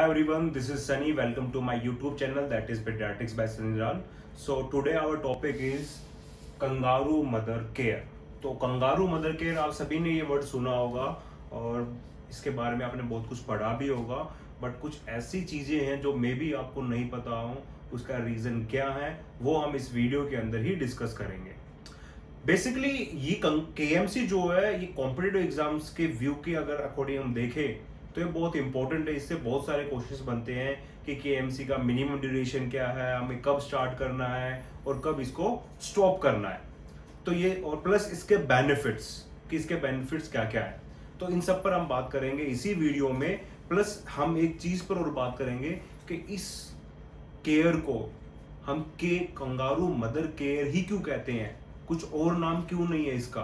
Hi everyone, this is Sunny. Welcome to my YouTube channel that is Pediatrics by Sunny Lal. So today our topic is kangaroo mother care. तो kangaroo mother care आप सभी ने ये word सुना होगा और इसके बारे में आपने बहुत कुछ पढ़ा भी होगा, बट कुछ ऐसी चीज़ें हैं जो मे बी आपको नहीं पता हो, उसका रीज़न क्या है वो हम इस वीडियो के अंदर ही डिस्कस करेंगे. बेसिकली ये KMC जो है ये कॉम्पिटिटिव एग्जाम्स के व्यू के अगर अकॉर्डिंग हम देखें तो ये बहुत इंपॉर्टेंट है. इससे बहुत सारे क्वेश्चंस बनते हैं कि KMC का मिनिमम ड्यूरेशन क्या है, हमें कब स्टार्ट करना है और कब इसको स्टॉप करना है. तो ये और प्लस इसके बेनिफिट्स कि इसके बेनिफिट्स क्या क्या है, तो इन सब पर हम बात करेंगे इसी वीडियो में. प्लस हम एक चीज पर और बात करेंगे कि इस केयर को हम कंगारू मदर केयर ही क्यों कहते हैं, कुछ और नाम क्यों नहीं है इसका,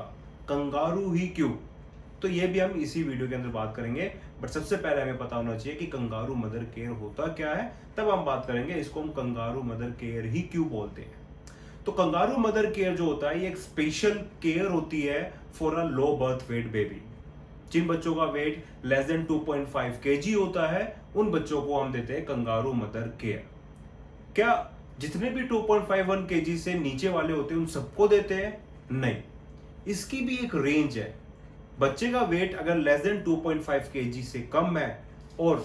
कंगारू ही क्यों. तो ये भी हम इसी वीडियो के अंदर बात करेंगे. बट सबसे पहले हमें पता होना चाहिए कि कंगारू मदर केयर होता क्या है, तब हम बात करेंगे इसको हम कंगारू मदर केयर ही क्यों बोलते हैं. तो कंगारू मदर केयर जो होता है ये एक स्पेशल केयर होती है for a low birth weight baby. जिन बच्चों का वेट लेस देन 2.5 kg होता है उन बच्चों को हम देते हैं कंगारू मदर केयर. क्या जितने भी 2.51 kg से नीचे वाले होते हैं उन सबको देते हैं? नहीं, इसकी भी एक रेंज है. बच्चे का वेट अगर लेस देन 2.5 kg से कम है और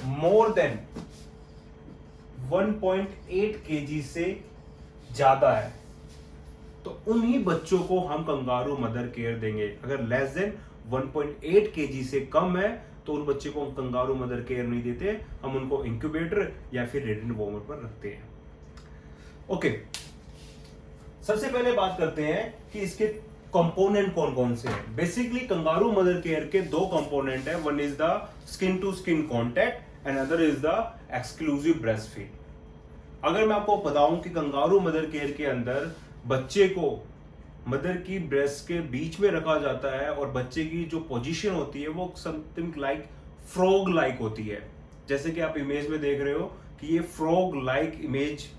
मोर देन 1.8 kg से ज्यादा है तो उन्हीं बच्चों को हम कंगारू मदर केयर देंगे. अगर लेस देन 1.8 kg से कम है तो उन बच्चे को हम कंगारू मदर केयर नहीं देते, हम उनको इंक्यूबेटर या फिर रेडिएंट वार्मर पर रखते हैं. ओके, सबसे पहले बात करते हैं कि इसके कंपोनेंट कौन कौन से हैं. बेसिकली कंगारू मदर केयर के दो कंपोनेंट है. One is the skin to skin contact and other is the exclusive breast feed. अगर मैं आपको बताऊं कि कंगारू मदर केयर के अंदर बच्चे को मदर की ब्रेस्ट के बीच में रखा जाता है और बच्चे की जो पोजीशन होती है वो समथिंग लाइक फ्रॉग लाइक होती है. जैसे कि आप इमेज में देख रहे हो कि ये फ्रॉग लाइक इमेज,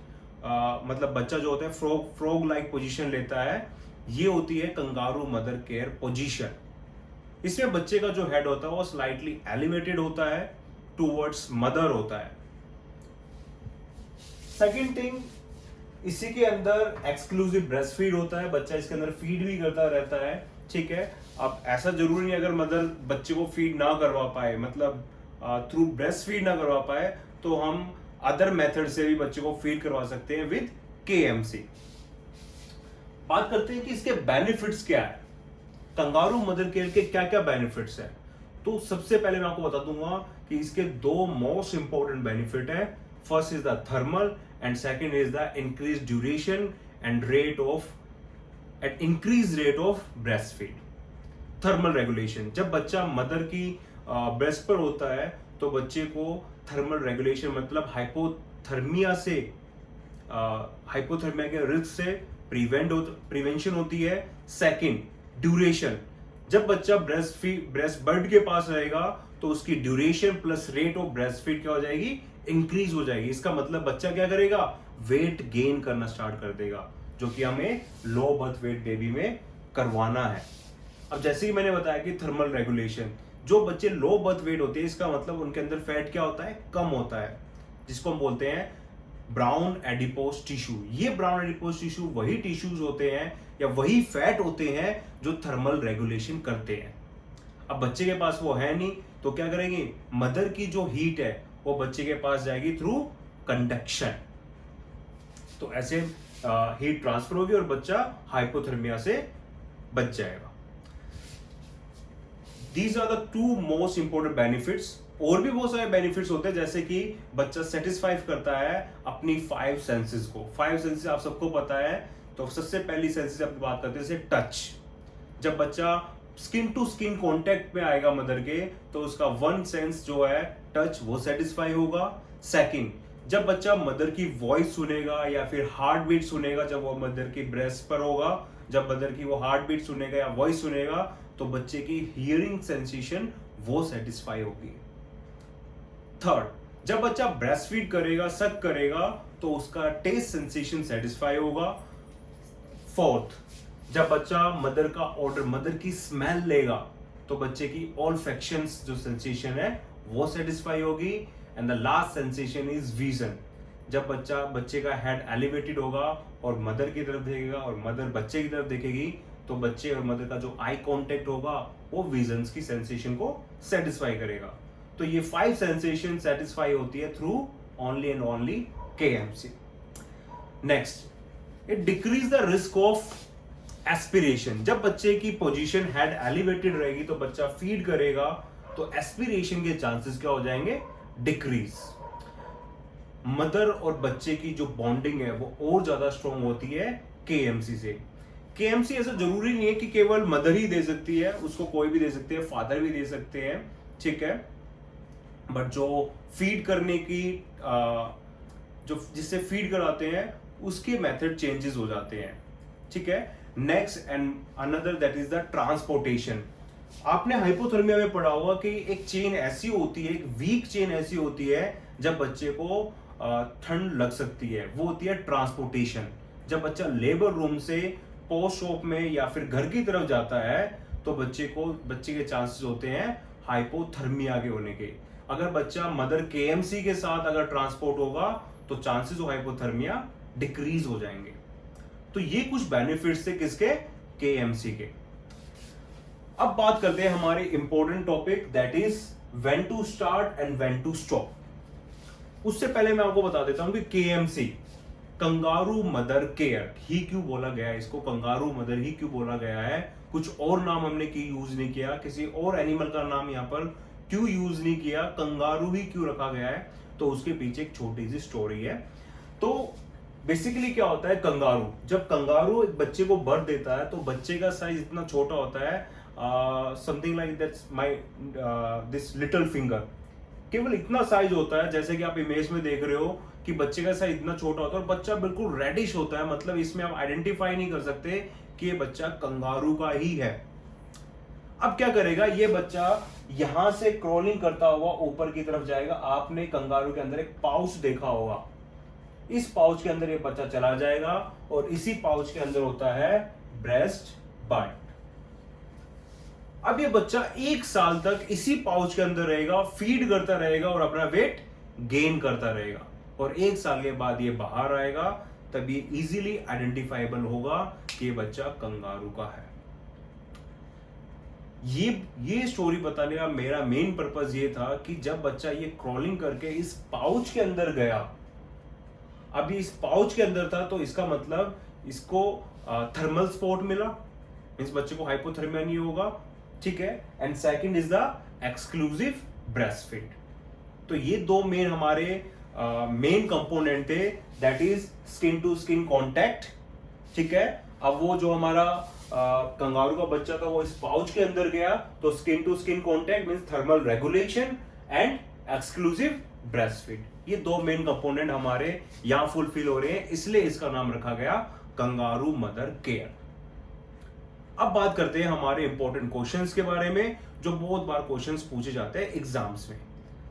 मतलब बच्चा जो होता है फ्रॉग लाइक पोजीशन लेता है, ये होती है कंगारू मदर केयर पोजीशन. इसमें बच्चे का जो हेड होता है वो स्लाइटली एलिवेटेड होता है, टूवर्ड्स मदर होता है. सेकेंड थिंग, इसी के अंदर एक्सक्लूसिव ब्रेस्ट फीड होता है. बच्चा इसके अंदर फीड भी करता रहता है. ठीक है, अब ऐसा जरूरी नहीं अगर मदर बच्चे को फीड ना करवा पाए, मतलब थ्रू ब्रेस्ट फीड ना करवा पाए, तो हम अदर मेथड से भी बच्चे को फीड करवा सकते हैं विद KMC. बात करते हैं कि इसके बेनिफिट्स क्या है, कंगारू मदर केयर के क्या क्या बेनिफिट्स है. तो सबसे पहले मैं आपको बता दूंगा कि इसके दो मोस्ट इंपॉर्टेंट बेनिफिट है. First is the thermal and second is the increase duration and increase rate of breast feed. Thermal regulation, जब बच्चा मदर की ब्रेस्ट पर होता है तो बच्चे को थर्मल रेगुलेशन मतलब हाइपोथर्मिया के रिस्क से प्रिवेंशन होती है. सेकंड, ड्यूरेशन, जब बच्चा ब्रेस्ट बर्ड के पास रहेगा तो उसकी duration plus rate of breast feed क्या हो जाएगी, इंक्रीज हो जाएगी. इसका मतलब बच्चा क्या करेगा, वेट गेन करना स्टार्ट कर देगा, जो कि हमें लो बर्थ वेट बेबी में करवाना है. अब जैसे ही मैंने बताया कि थर्मल रेगुलेशन, जो बच्चे लो बर्थ वेट होते हैं इसका मतलब उनके अंदर फैट क्या होता है, कम होता है, जिसको हम बोलते हैं ब्राउन एडिपोज टिश्यू. ये ब्राउन एडिपोज टिश्यू वही टिश्यूज होते हैं या वही फैट होते हैं जो थर्मल रेगुलेशन करते हैं. अब बच्चे के पास वो है नहीं तो क्या करेंगे, मदर की जो हीट है वो बच्चे के पास जाएगी थ्रू कंडक्शन, तो ऐसे हीट ट्रांसफर होगी और बच्चा हाइपोथर्मिया से बच जाएगा. These are the two most important benefits. और भी बहुत सारे बेनिफिट्स होते हैं, जैसे कि बच्चा सेटिस्फाई करता है अपनी 5 सेंसेस को. 5 सेंसेस आप सबको पता है. तो सबसे पहली सेंसेस आप बात करते हैं जैसे टच. जब बच्चा स्किन टू स्किन कांटेक्ट में आएगा मदर के तो उसका 1 सेंस जो है टच वो सेटिस्फाई होगा. सेकंड, जब बच्चा मदर की वॉइस सुनेगा या फिर हार्ट बीट सुनेगा, जब वो मदर की ब्रेस्ट पर होगा, जब मदर की वो हार्ट बीट सुनेगा या वॉइस सुनेगा तो बच्चे की हियरिंग सेंसेशन वो सेटिस्फाई होगी. थर्ड, जब बच्चा ब्रेस्ट फीड करेगा, सक करेगा तो उसका टेस्ट सेंसेशन सेटिस्फाई होगा. फोर्थ, जब बच्चा मदर का ऑर्डर, मदर की स्मेल लेगा तो बच्चे की ऑल्फैक्शंस जो सेंसेशन है वो सेटिस्फाई होगी. And the last sensation is vision. जब बच्चे का हेड एलिवेटेड होगा और मदर की तरफ देखेगा और मदर बच्चे की तरफ देखेगी, तो बच्चे और मदर का जो आई कांटेक्ट होगा वो विजन्स की सेंसेशन को सेटिस्फाई करेगा। तो ये 5 सेंसेशन सेटिस्फाई होती है through only and only KMC. Next, it decrease the risk of aspiration. जब बच्चे की पोजीशन हेड एलिवेटेड रहेगी तो बच्चा फीड करेगा, तो एस्पिरेशन के चांसेस क्या हो जाएंगे, डिक्रीज। मदर और बच्चे की जो बॉन्डिंग है वो और ज्यादा स्ट्रॉन्ग होती है केएमसी से। केएमसी ऐसा जरूरी नहीं है कि केवल मदर ही दे सकती है, उसको कोई भी दे सकते हैं, फादर भी दे सकते हैं, ठीक है। बट जो फीड करने की जो जिससे फीड कराते हैं उसके मेथड चेंजेस हो जाते हैं, ठीक है। Next and another that is the transportation. आपने हाइपोथर्मिया में पढ़ा होगा कि एक चेन ऐसी होती है, एक वीक चेन ऐसी होती है जब बच्चे को ठंड लग सकती है, वो होती है ट्रांसपोर्टेशन। जब बच्चा लेबर रूम से पोस्ट ऑप में या फिर घर की तरफ जाता है तो बच्चे के चांसेस होते हैं हाइपोथर्मिया के होने के। अगर बच्चा मदर केएमसी के साथ अगर ट्रांसपोर्ट होगा तो चांसेस ऑफ हाइपोथर्मिया डिक्रीज हो जाएंगे। तो ये कुछ बेनिफिट्स थे किसके, केएमसी के। अब बात करते हैं हमारे important topic that is when to start and when to stop. उससे पहले मैं आपको बता देता हूं कि केएमसी कंगारू मदर केयर ही क्यों बोला गया है, इसको कंगारू मदर ही क्यों बोला गया है, कुछ और नाम हमने यूज नहीं किया, किसी और एनिमल का नाम यहां पर क्यों यूज नहीं किया, कंगारू ही क्यों रखा गया है, तो उसके पीछे एक छोटी सी स्टोरी है। तो बेसिकली क्या होता है, कंगारू जब कंगारू एक बच्चे को बर्थ देता है तो बच्चे का साइज इतना छोटा होता है, something like that's my this little finger, केवल इतना साइज होता है। जैसे कि आप इमेज में देख रहे हो कि बच्चे का साइज इतना छोटा होता है और बच्चा बिल्कुल रेडिश होता है, मतलब इसमें आप आइडेंटिफाई नहीं कर सकते कि ये बच्चा कंगारू का ही है। अब क्या करेगा, ये बच्चा यहां से क्रॉलिंग करता हुआ ऊपर की तरफ जाएगा। आपने कंगारू के अंदर एक पाउच देखा होगा, इस पाउच के अंदर ये बच्चा चला जाएगा और इसी पाउच के अंदर होता है ब्रेस्ट बड। अब ये बच्चा 1 साल तक इसी पाउच के अंदर रहेगा, फीड करता रहेगा और अपना वेट गेन करता रहेगा, और 1 साल के बाद ये बाहर आएगा, तब ये इजीली आइडेंटिफाइबल होगा कि ये बच्चा कंगारू का है। ये स्टोरी बताने का मेरा मेन पर्पस ये था कि जब बच्चा ये क्रॉलिंग करके इस पाउच के अंदर गया, अभी इस पाउच के अंदर था, तो इसका मतलब इसको थर्मल सपोर्ट मिला, मींस बच्चे को हाइपोथर्मिया नहीं होगा, ठीक है। And second is the exclusive breast feed. तो ये दो मेन हमारे मेन कंपोनेंट थे, that is skin to skin contact, ठीक है। अब वो जो हमारा कंगारू का बच्चा था वो इस पाउच के अंदर गया, तो skin to skin contact means thermal regulation and exclusive breast feed. ये दो मेन कंपोनेंट हमारे यहां फुलफिल हो रहे हैं, इसलिए इसका नाम रखा गया कंगारू मदर केयर। अब बात करते हैं हमारे इंपॉर्टेंट क्वेश्चंस के बारे में, जो बहुत बार क्वेश्चंस पूछे जाते हैं एग्जाम्स में।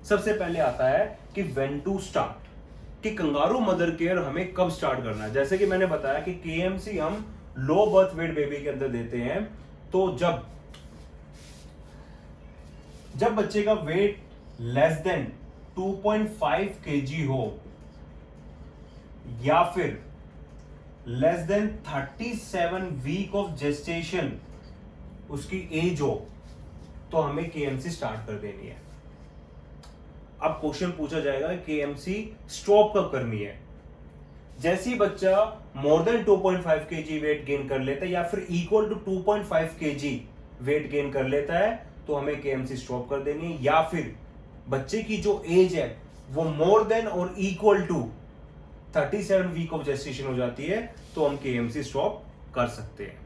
सबसे पहले आता है कि व्हेन टू स्टार्ट, कि कंगारू मदर केयर हमें कब स्टार्ट करना है। जैसे कि मैंने बताया कि केएमसी हम लो बर्थ वेट बेबी के अंदर देते हैं, तो जब बच्चे का वेट लेस देन 2.5 kg हो या फिर less than 37 week of gestation उसकी एज हो, तो हमें केएमसी स्टार्ट कर देनी है। अब क्वेश्चन पूछा जाएगा केएमसी स्टॉप कब करनी है। जैसे ही बच्चा more than 2.5 kg weight gain कर लेता है या फिर equal to 2.5 kg weight gain कर लेता है, तो हमें केएमसी स्टॉप कर देनी है। या फिर बच्चे की जो एज है वो मोर देन और equal to 37 week of gestation हो जाती है, तो हम केएमसी स्टॉप कर सकते हैं।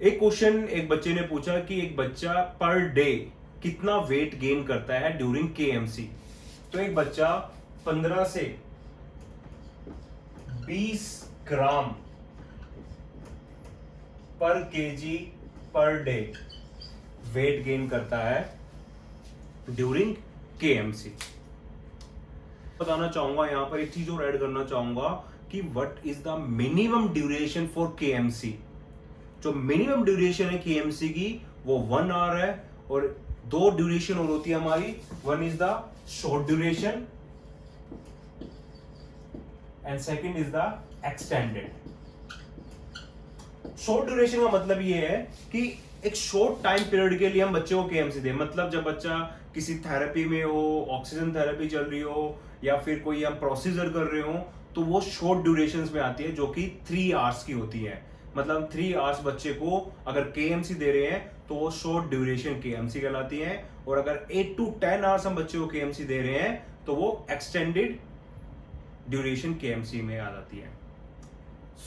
एक क्वेश्चन एक बच्चे ने पूछा कि एक बच्चा पर डे कितना वेट गेन करता है ड्यूरिंग केएमसी। तो एक बच्चा 15 से 20 ग्राम पर KG per day weight gain करता है ड्यूरिंग केएमसी। बताना चाहूंगा यहां पर एक चीज और ऐड करना चाहूंगा कि what is the minimum duration for KMC. जो मिनिमम ड्यूरेशन है केएमसी की वो 1 आवर है, और दो ड्यूरेशन और होती है हमारी, one is the short duration and second is the extended. Short duration का मतलब ये है कि एक शॉर्ट टाइम पीरियड के लिए हम बच्चे को केएमसी दें, मतलब जब बच्चा किसी थेरेपी में हो, ऑक्सीजन थेरेपी चल रही हो या फिर कोई हम प्रोसीजर कर रहे हो, तो वो शॉर्ट ड्यूरेशन में आती है जो कि 3 आवर्स की होती है। मतलब 3 आवर्स बच्चे को अगर केएमसी दे रहे हैं तो वो शॉर्ट ड्यूरेशन केएमसी कहलाती है, और अगर 8 to 10 आवर्स हम बच्चे को केएमसी दे रहे हैं तो वो एक्सटेंडेड ड्यूरेशन केएमसी में आ जाती है।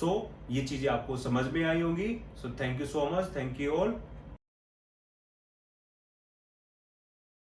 सो ये चीजें आपको समझ में आई होंगी। So thank you so much, thank you all.